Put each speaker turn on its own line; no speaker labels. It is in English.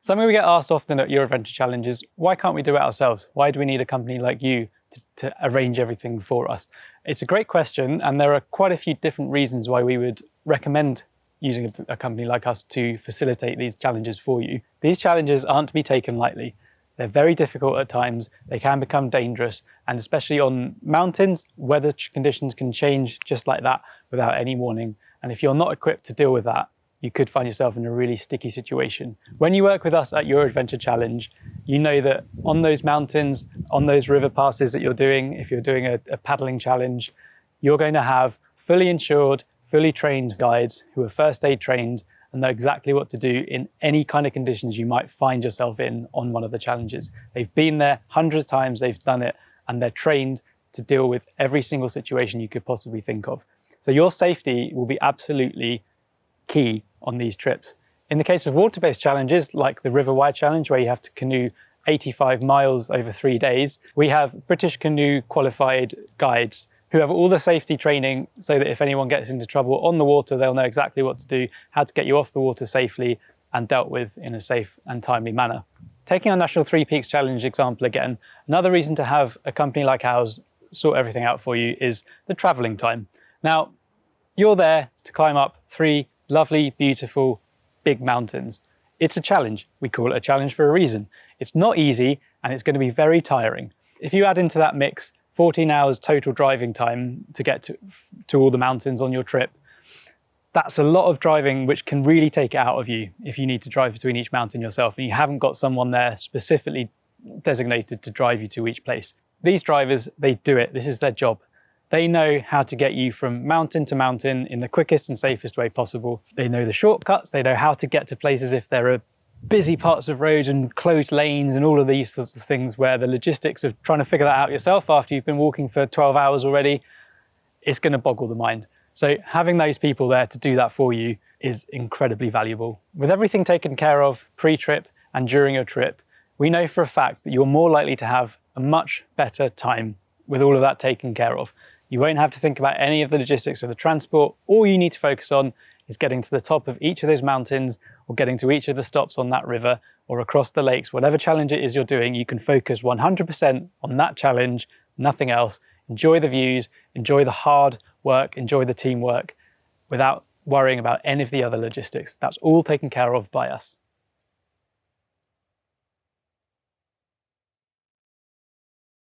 Something we get asked often at Your Adventure Challenge is, why can't we do it ourselves? Why do we need a company like you to arrange everything for us? It's a great question, and there are quite a few different reasons why we would recommend using a company like us to facilitate these challenges for you. These challenges aren't to be taken lightly. They're very difficult at times, they can become dangerous, and especially on mountains, weather conditions can change just like that without any warning. And if you're not equipped to deal with that, you could find yourself in a really sticky situation. When you work with us at Your Adventure Challenge, you know that on those mountains, on those river passes that you're doing, if you're doing a paddling challenge, you're going to have fully insured, fully trained guides who are first aid trained and know exactly what to do in any kind of conditions you might find yourself in on one of the challenges. They've been there hundreds of times, they've done it, and they're trained to deal with every single situation you could possibly think of. So your safety will be absolutely key on these trips. In the case of water-based challenges, like the River Wide Challenge, where you have to canoe 85 miles over 3 days, we have British Canoe qualified guides who have all the safety training so that if anyone gets into trouble on the water, they'll know exactly what to do, how to get you off the water safely and dealt with in a safe and timely manner. Taking our National Three Peaks Challenge example again, another reason to have a company like ours sort everything out for you is the travelling time. Now, you're there to climb up 3 lovely, beautiful, big mountains. It's a challenge. We call it a challenge for a reason. It's not easy and it's going to be very tiring. If you add into that mix 14 hours total driving time to get to all the mountains on your trip, that's a lot of driving which can really take it out of you if you need to drive between each mountain yourself and you haven't got someone there specifically designated to drive you to each place. These drivers, they do it. This is their job. They know how to get you from mountain to mountain in the quickest and safest way possible. They know the shortcuts, they know how to get to places if there are busy parts of roads and closed lanes and all of these sorts of things where the logistics of trying to figure that out yourself after you've been walking for 12 hours already, it's going to boggle the mind. So having those people there to do that for you is incredibly valuable. With everything taken care of pre-trip and during your trip, we know for a fact that you're more likely to have a much better time with all of that taken care of. You won't have to think about any of the logistics of the transport. All you need to focus on is getting to the top of each of those mountains or getting to each of the stops on that river or across the lakes. Whatever challenge it is you're doing, you can focus 100% on that challenge, nothing else. Enjoy the views, enjoy the hard work, enjoy the teamwork without worrying about any of the other logistics. That's all taken care of by us.